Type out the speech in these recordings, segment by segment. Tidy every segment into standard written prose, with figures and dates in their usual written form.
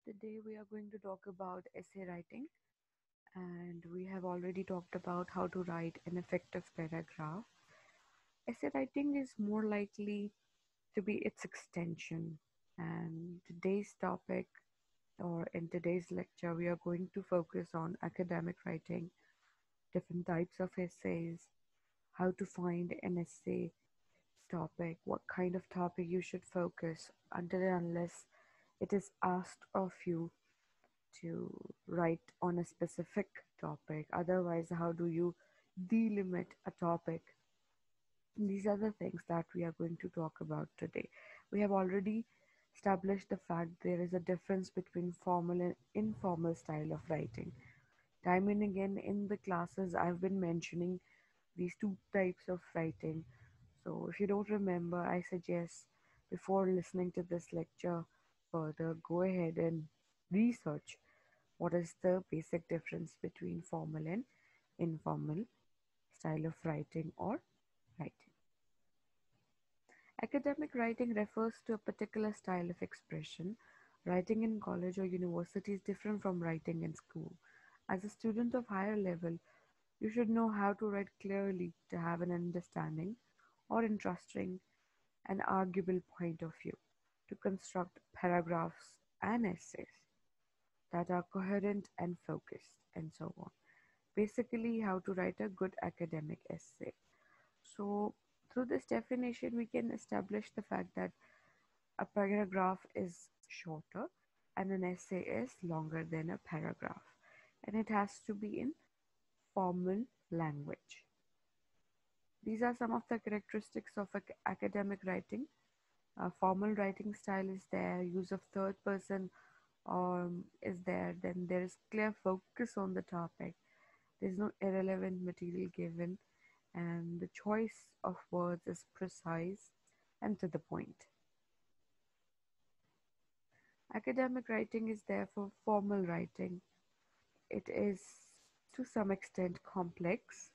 Today we are going to talk about essay writing, and we have already talked about how to write an effective paragraph. Essay writing is more likely to be its extension, and today's topic, or in today's lecture, we are going to focus on academic writing, different types of essays, how to find an essay topic, what kind of topic you should focus until and unless it is asked of you to write on a specific topic. Otherwise, how do you delimit a topic? These are the things that we are going to talk about today. We have already established the fact there is a difference between formal and informal style of writing. Time and again in the classes, I've been mentioning these two types of writing. So if you don't remember, I suggest before listening to this lecture further, go ahead and research what is the basic difference between formal and informal style of writing or writing? Academic writing refers to a particular style of expression. Writing in college or university is different from writing in school. As a student of higher level, you should know how to write clearly to have an understanding or interesting and arguable point of view, to construct paragraphs and essays that are coherent and focused, and so on. Basically, how to write a good academic essay. So, through this definition, we can establish the fact that a paragraph is shorter and an essay is longer than a paragraph, and it has to be in formal language. These are some of the characteristics of academic writing. Formal writing style is there, use of third person is there, then there is clear focus on the topic. There's no irrelevant material given, and the choice of words is precise and to the point. Academic writing is therefore formal writing. It is to some extent complex,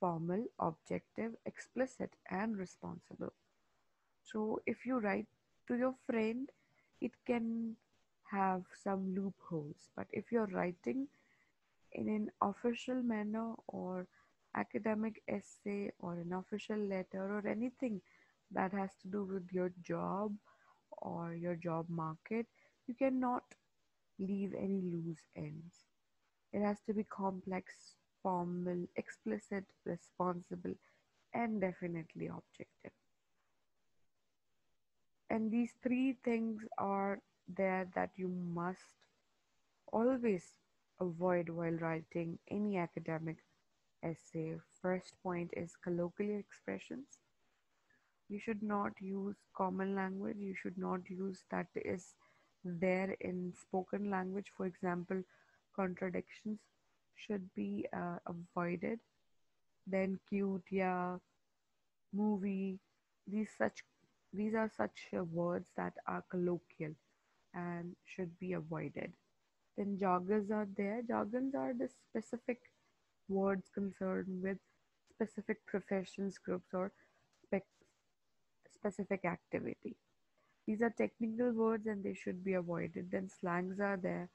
formal, objective, explicit, and responsible. So if you write to your friend, it can have some loopholes. But if you're writing in an official manner or academic essay or an official letter or anything that has to do with your job or your job market, you cannot leave any loose ends. It has to be complex, formal, explicit, responsible, and definitely objective. And these three things are there that you must always avoid while writing any academic essay. First point is colloquial expressions. You should not use common language. You should not use that is there in spoken language. For example, contradictions should be avoided. Then cute, yeah, movie. These such these are such words that are colloquial and should be avoided. Then jargons are there. Jargons are the specific words concerned with specific professions, groups, or specific activity. These are technical words and they should be avoided. Then slangs are there.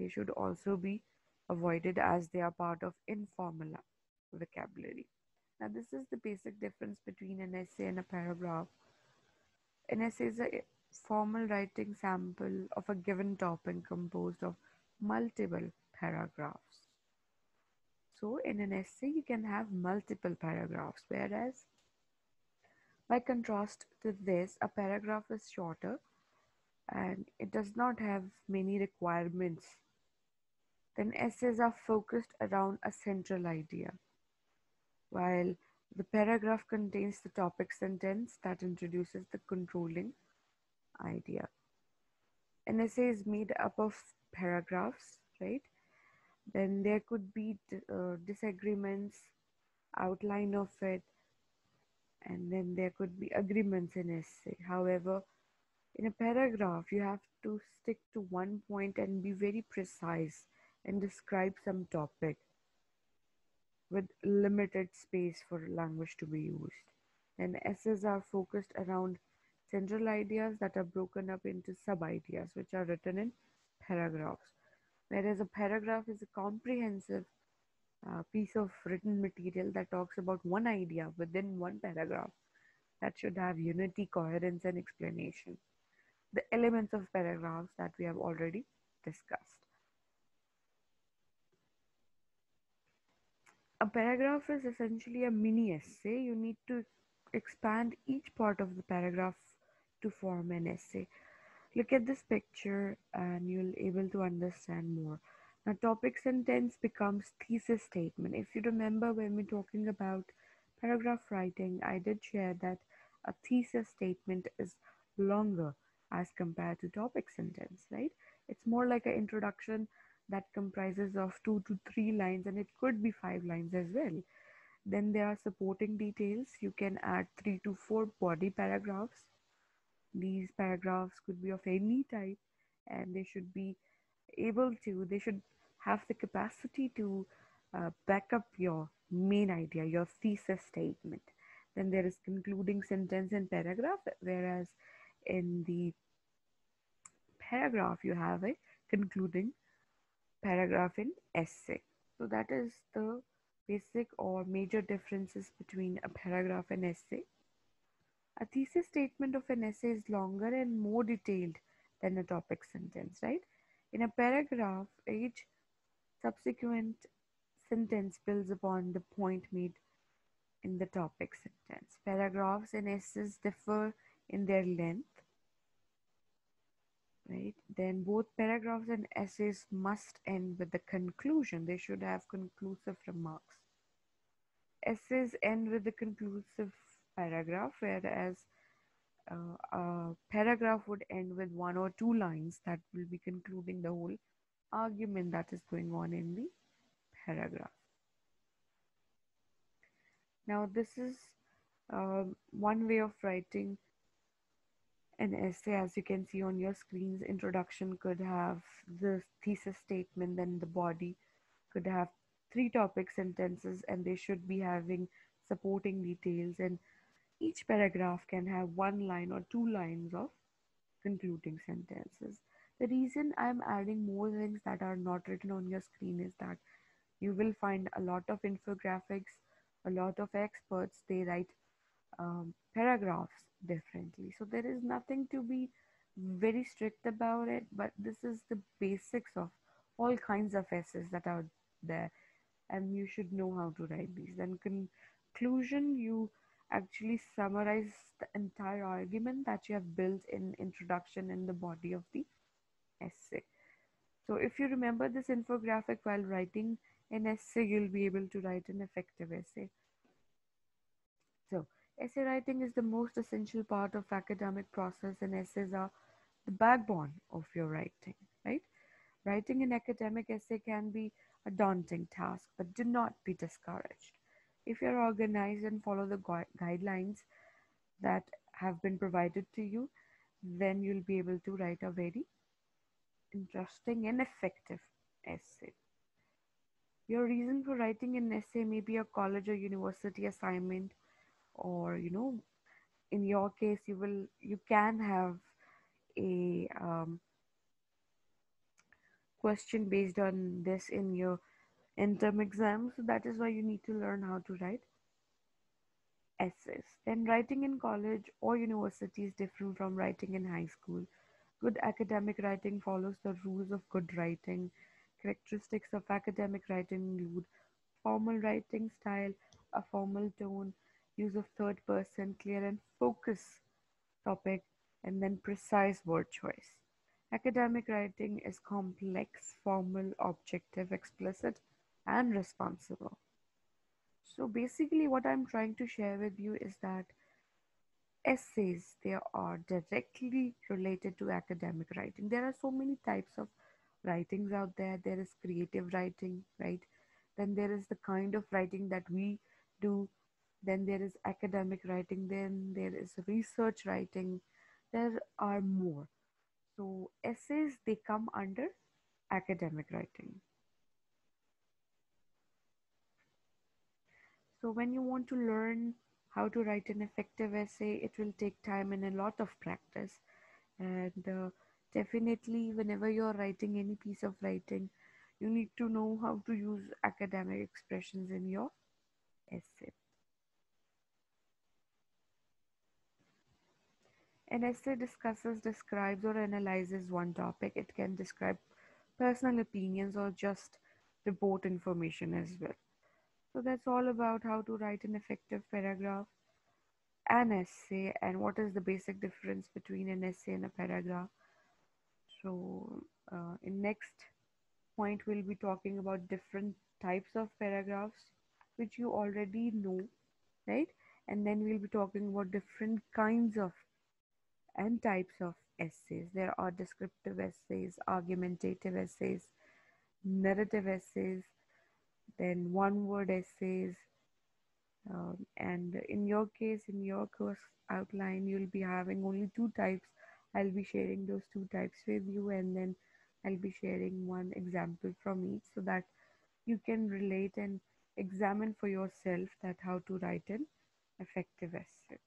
They should also be avoided as they are part of informal vocabulary. Now, this is the basic difference between an essay and a paragraph. An essay is a formal writing sample of a given topic composed of multiple paragraphs. So, in an essay, you can have multiple paragraphs, whereas by contrast to this, a paragraph is shorter and it does not have many requirements. Then, essays are focused around a central idea, while the paragraph contains the topic sentence that introduces the controlling idea. An essay is made up of paragraphs, right? Then there could be disagreements, outline of it, and then there could be agreements in essay. However, in a paragraph, you have to stick to one point and be very precise and describe some topic with limited space for language to be used. And essays are focused around central ideas that are broken up into sub ideas, which are written in paragraphs. Whereas a paragraph is a comprehensive piece of written material that talks about one idea within one paragraph that should have unity, coherence, and explanation. The elements of paragraphs that we have already discussed. A paragraph is essentially a mini essay. You need to expand each part of the paragraph to form an essay. Look at this picture and you'll able to understand more. Now topic sentence becomes thesis statement. If you remember when we're talking about paragraph writing, I did share that a thesis statement is longer as compared to topic sentence, right? It's more like an introduction that comprises of 2 to 3 lines, and it could be 5 lines as well. Then there are supporting details. You can add 3 to 4 body paragraphs. These paragraphs could be of any type, and they should have the capacity to back up your main idea, your thesis statement. Then there is concluding sentence and paragraph, whereas in the paragraph you have a concluding paragraph in essay. So that is the basic or major differences between a paragraph and essay. A thesis statement of an essay is longer and more detailed than a topic sentence, right? In a paragraph, each subsequent sentence builds upon the point made in the topic sentence. Paragraphs and essays differ in their length, right? Then both paragraphs and essays must end with the conclusion. They should have conclusive remarks. Essays end with the conclusive paragraph, whereas a paragraph would end with 1 or 2 lines that will be concluding the whole argument that is going on in the paragraph. Now, this is one way of writing an essay. As you can see on your screens, introduction could have the thesis statement, then the body could have 3 topic sentences, and they should be having supporting details, and each paragraph can have 1 line or 2 lines of concluding sentences. The reason I'm adding more things that are not written on your screen is that you will find a lot of infographics, a lot of experts, they write paragraphs differently. So there is nothing to be very strict about it, but this is the basics of all kinds of essays that are there, and you should know how to write these. Then conclusion, you actually summarize the entire argument that you have built in introduction in the body of the essay. So if you remember this infographic while writing an essay, you'll be able to write an effective essay. So essay writing is the most essential part of academic process, and essays are the backbone of your writing, right? Writing an academic essay can be a daunting task, but do not be discouraged. If you're organized and follow the guidelines that have been provided to you, then you'll be able to write a very interesting and effective essay. Your reason for writing an essay may be a college or university assignment, or in your case, you can have a question based on this in your interim exam. So that is why you need to learn how to write essays. Then writing in college or university is different from writing in high school. Good academic writing follows the rules of good writing. Characteristics of academic writing include formal writing style, a formal tone, use of third person, clear and focus topic, and then precise word choice. Academic writing is complex, formal, objective, explicit, and responsible. So basically, what I'm trying to share with you is that essays, they are directly related to academic writing. There are so many types of writings out there. There is creative writing, right? Then there is the kind of writing that we do. Then there is academic writing. Then there is research writing. There are more. So essays, they come under academic writing. So when you want to learn how to write an effective essay, it will take time and a lot of practice. And Definitely, whenever you're writing any piece of writing, you need to know how to use academic expressions in your essay. An essay discusses, describes, or analyzes one topic. It can describe personal opinions or just report information as well. So that's all about how to write an effective paragraph, an essay, and what is the basic difference between an essay and a paragraph. So, in next point, we'll be talking about different types of paragraphs, which you already know, right? And then we'll be talking about different kinds of and types of essays. There are descriptive essays, argumentative essays, narrative essays, then one word essays. And in your case, in your course outline, you'll be having only two types. I'll be sharing those two types with you, and then I'll be sharing one example from each so that you can relate and examine for yourself that how to write an effective essay.